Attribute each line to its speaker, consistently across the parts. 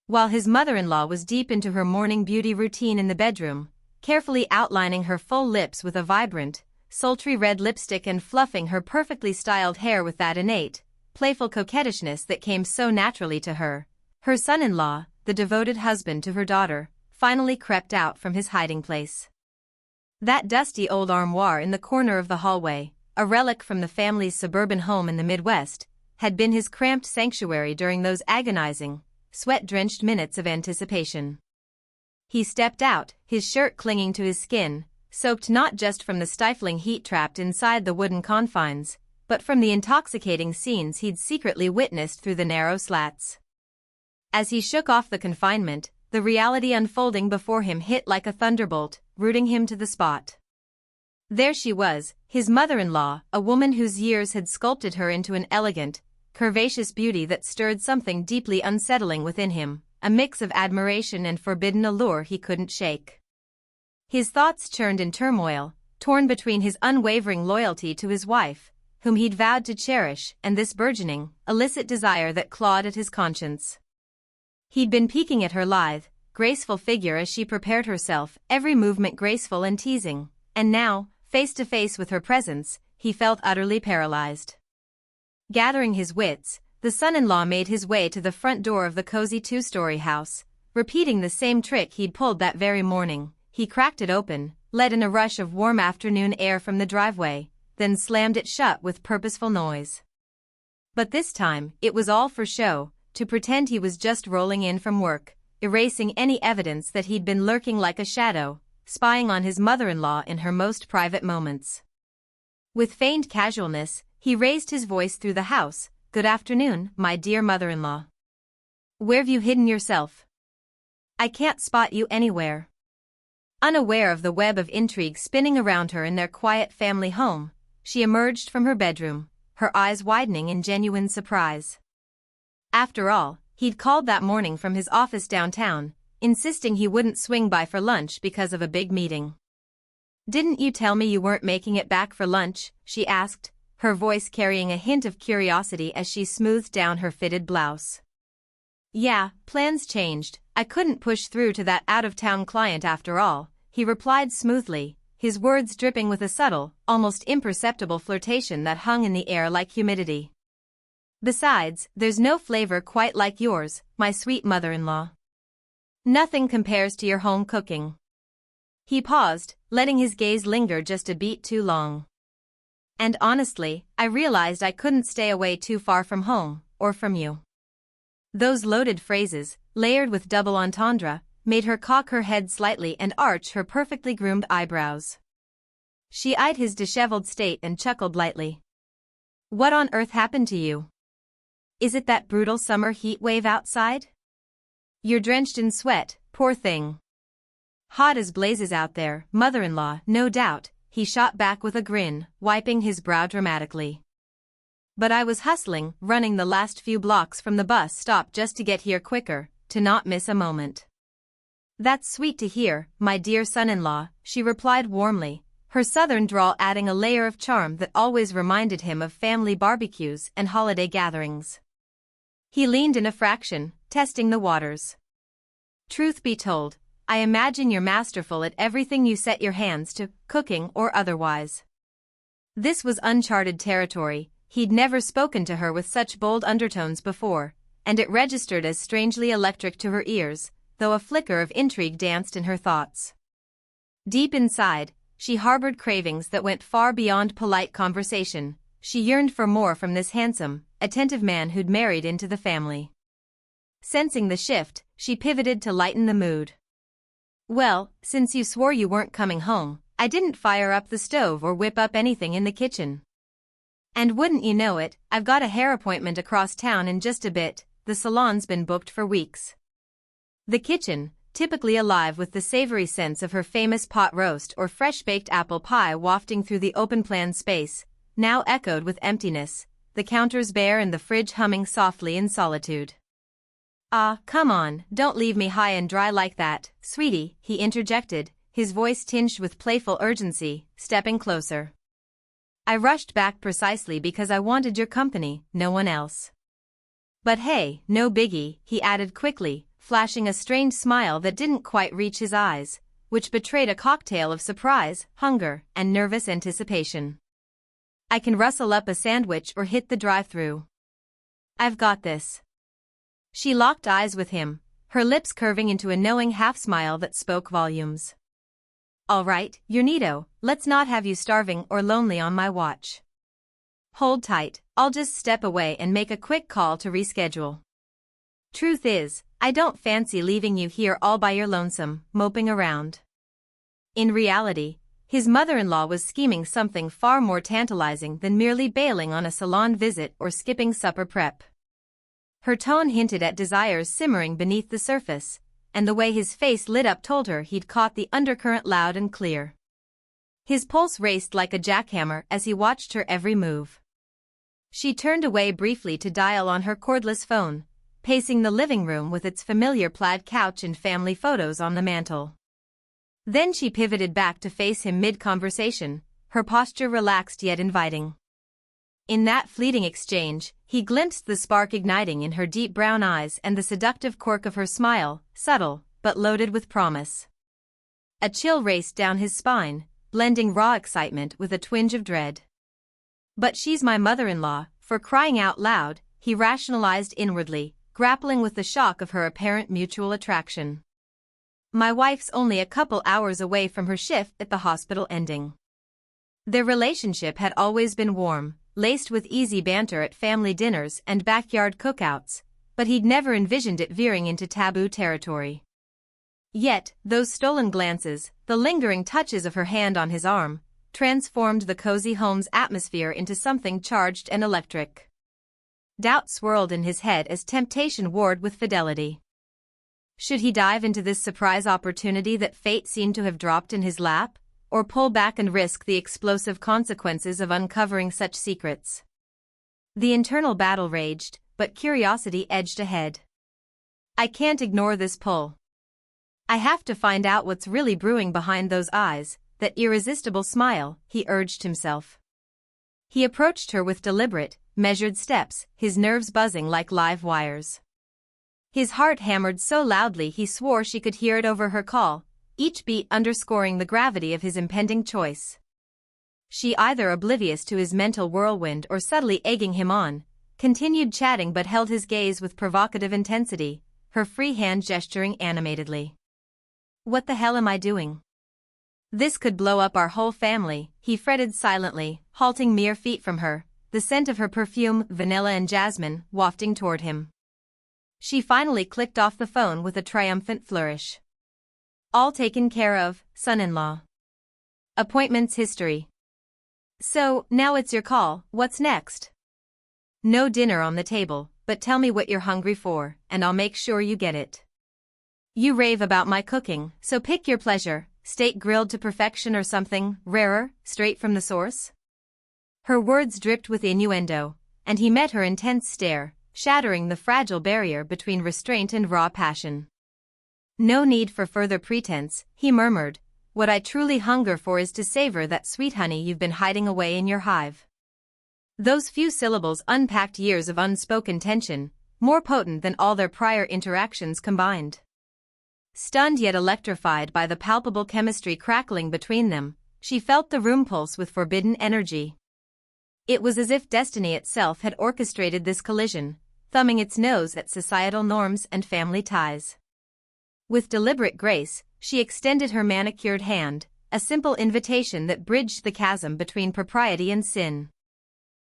Speaker 1: While his mother-in-law was deep into her morning beauty routine in the bedroom, carefully outlining her full lips with a vibrant, sultry red lipstick and fluffing her perfectly styled hair with that innate, playful coquettishness that came so naturally to her, her son-in-law, the devoted husband to her daughter, finally crept out from his hiding place. That dusty old armoire in the corner of the hallway, a relic from the family's suburban home in the Midwest, had been his cramped sanctuary during those agonizing, sweat-drenched minutes of anticipation. He stepped out, his shirt clinging to his skin, soaked not just from the stifling heat trapped inside the wooden confines, but from the intoxicating scenes he'd secretly witnessed through the narrow slats. As he shook off the confinement, the reality unfolding before him hit like a thunderbolt, rooting him to the spot. There she was, his mother-in-law, a woman whose years had sculpted her into an elegant, curvaceous beauty that stirred something deeply unsettling within him, a mix of admiration and forbidden allure he couldn't shake. His thoughts churned in turmoil, torn between his unwavering loyalty to his wife, whom he'd vowed to cherish, and this burgeoning, illicit desire that clawed at his conscience. He'd been peeking at her lithe, graceful figure as she prepared herself, every movement graceful and teasing, and now, face to face with her presence, he felt utterly paralyzed. Gathering his wits, the son-in-law made his way to the front door of the cozy two-story house, repeating the same trick he'd pulled that very morning. He cracked it open, let in a rush of warm afternoon air from the driveway, then slammed it shut with purposeful noise. But this time, it was all for show, to pretend he was just rolling in from work, erasing any evidence that he'd been lurking like a shadow, spying on his mother-in-law in her most private moments. With feigned casualness, he raised his voice through the house, "Good afternoon, my dear mother-in-law. Where've you hidden yourself? I can't spot you anywhere." Unaware of the web of intrigue spinning around her in their quiet family home, she emerged from her bedroom, her eyes widening in genuine surprise. After all, he'd called that morning from his office downtown, insisting he wouldn't swing by for lunch because of a big meeting. "Didn't you tell me you weren't making it back for lunch?" she asked, her voice carrying a hint of curiosity as she smoothed down her fitted blouse. "Yeah, plans changed. I couldn't push through to that out-of-town client after all," he replied smoothly, his words dripping with a subtle, almost imperceptible flirtation that hung in the air like humidity. "Besides, there's no flavor quite like yours, my sweet mother-in-law. Nothing compares to your home cooking." He paused, letting his gaze linger just a beat too long. "And honestly, I realized I couldn't stay away too far from home, or from you." Those loaded phrases, layered with double entendre, made her cock her head slightly and arch her perfectly groomed eyebrows. She eyed his disheveled state and chuckled lightly. "What on earth happened to you? Is it that brutal summer heat wave outside? You're drenched in sweat, poor thing." "Hot as blazes out there, mother-in-law, no doubt," he shot back with a grin, wiping his brow dramatically. "But I was hustling, running the last few blocks from the bus stop just to get here quicker, to not miss a moment." "That's sweet to hear, my dear son-in-law," she replied warmly, her southern drawl adding a layer of charm that always reminded him of family barbecues and holiday gatherings. He leaned in a fraction, testing the waters. "Truth be told, I imagine you're masterful at everything you set your hands to, cooking or otherwise." This was uncharted territory. He'd never spoken to her with such bold undertones before, and it registered as strangely electric to her ears, though a flicker of intrigue danced in her thoughts. Deep inside, she harbored cravings that went far beyond polite conversation. She yearned for more from this handsome, attentive man who'd married into the family. Sensing the shift, she pivoted to lighten the mood. "Well, since you swore you weren't coming home, I didn't fire up the stove or whip up anything in the kitchen. And wouldn't you know it, I've got a hair appointment across town in just a bit. The salon's been booked for weeks." The kitchen, typically alive with the savory scents of her famous pot roast or fresh-baked apple pie wafting through the open-plan space, now echoed with emptiness, the counters bare and the fridge humming softly in solitude. "Ah, come on, don't leave me high and dry like that, sweetie," he interjected, his voice tinged with playful urgency, stepping closer. "I rushed back precisely because I wanted your company, no one else. But hey, no biggie," he added quickly, flashing a strange smile that didn't quite reach his eyes, which betrayed a cocktail of surprise, hunger, and nervous anticipation. I can rustle up a sandwich or hit the drive-thru. I've got this. She locked eyes with him, her lips curving into a knowing half-smile that spoke volumes. All right, you're neato, let's not have you starving or lonely on my watch. Hold tight, I'll just step away and make a quick call to reschedule. Truth is, I don't fancy leaving you here all by your lonesome, moping around. In reality, his mother-in-law was scheming something far more tantalizing than merely bailing on a salon visit or skipping supper prep. Her tone hinted at desires simmering beneath the surface, and the way his face lit up told her he'd caught the undercurrent loud and clear. His pulse raced like a jackhammer as he watched her every move. She turned away briefly to dial on her cordless phone, pacing the living room with its familiar plaid couch and family photos on the mantel. Then she pivoted back to face him mid-conversation, her posture relaxed yet inviting. In that fleeting exchange, he glimpsed the spark igniting in her deep brown eyes and the seductive quirk of her smile, subtle, but loaded with promise. A chill raced down his spine, blending raw excitement with a twinge of dread. But she's my mother-in-law, for crying out loud, he rationalized inwardly, grappling with the shock of her apparent mutual attraction. My wife's only a couple hours away from her shift at the hospital ending. Their relationship had always been warm, laced with easy banter at family dinners and backyard cookouts, but he'd never envisioned it veering into taboo territory. Yet, those stolen glances, the lingering touches of her hand on his arm, transformed the cozy home's atmosphere into something charged and electric. Doubt swirled in his head as temptation warred with fidelity. Should he dive into this surprise opportunity that fate seemed to have dropped in his lap, or pull back and risk the explosive consequences of uncovering such secrets? The internal battle raged, but curiosity edged ahead. I can't ignore this pull. I have to find out what's really brewing behind those eyes, that irresistible smile, he urged himself. He approached her with deliberate, measured steps, his nerves buzzing like live wires. His heart hammered so loudly he swore she could hear it over her call, each beat underscoring the gravity of his impending choice. She, either oblivious to his mental whirlwind or subtly egging him on, continued chatting but held his gaze with provocative intensity, her free hand gesturing animatedly. What the hell am I doing? This could blow up our whole family, he fretted silently, halting mere feet from her, the scent of her perfume, vanilla and jasmine, wafting toward him. She finally clicked off the phone with a triumphant flourish. All taken care of, son-in-law. Appointments history. So, now it's your call, what's next? No dinner on the table, but tell me what you're hungry for, and I'll make sure you get it. You rave about my cooking, so pick your pleasure, steak grilled to perfection or something rarer, straight from the source? Her words dripped with innuendo, and he met her intense stare, shattering the fragile barrier between restraint and raw passion. No need for further pretense, he murmured. What I truly hunger for is to savor that sweet honey you've been hiding away in your hive. Those few syllables unpacked years of unspoken tension, more potent than all their prior interactions combined. Stunned yet electrified by the palpable chemistry crackling between them, she felt the room pulse with forbidden energy. It was as if destiny itself had orchestrated this collision, thumbing its nose at societal norms and family ties. With deliberate grace, she extended her manicured hand, a simple invitation that bridged the chasm between propriety and sin.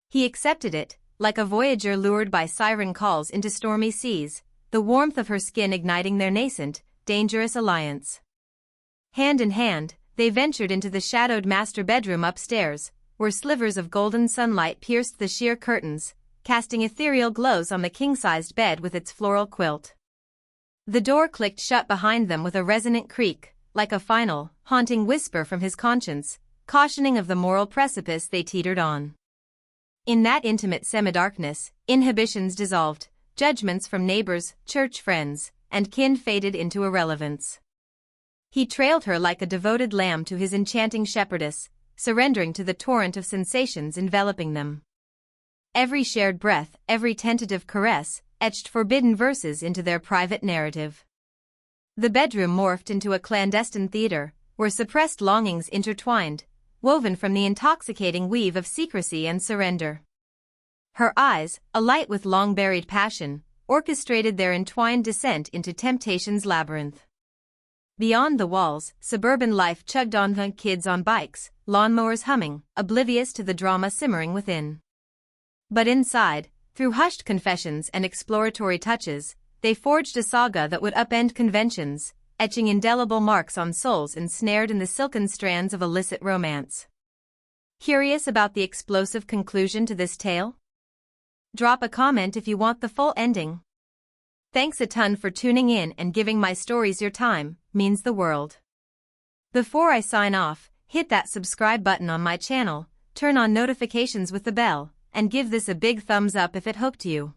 Speaker 1: He accepted it, like a voyager lured by siren calls into stormy seas, the warmth of her skin igniting their nascent, dangerous alliance. Hand in hand, they ventured into the shadowed master bedroom upstairs, where slivers of golden sunlight pierced the sheer curtains, casting ethereal glows on the king-sized bed with its floral quilt. The door clicked shut behind them with a resonant creak, like a final, haunting whisper from his conscience, cautioning of the moral precipice they teetered on. In that intimate semi-darkness, inhibitions dissolved, judgments from neighbors, church friends, and kin faded into irrelevance. He trailed her like a devoted lamb to his enchanting shepherdess, surrendering to the torrent of sensations enveloping them. Every shared breath, every tentative caress, etched forbidden verses into their private narrative. The bedroom morphed into a clandestine theater, where suppressed longings intertwined, woven from the intoxicating weave of secrecy and surrender. Her eyes, alight with long-buried passion, orchestrated their entwined descent into temptation's labyrinth. Beyond the walls, suburban life chugged on, kids on bikes, lawnmowers humming, oblivious to the drama simmering within. But inside, through hushed confessions and exploratory touches, they forged a saga that would upend conventions, etching indelible marks on souls ensnared in the silken strands of illicit romance. Curious about the explosive conclusion to this tale? Drop a comment if you want the full ending. Thanks a ton for tuning in and giving my stories your time, means the world. Before I sign off, hit that subscribe button on my channel, turn on notifications with the bell, and give this a big thumbs up if it hooked you.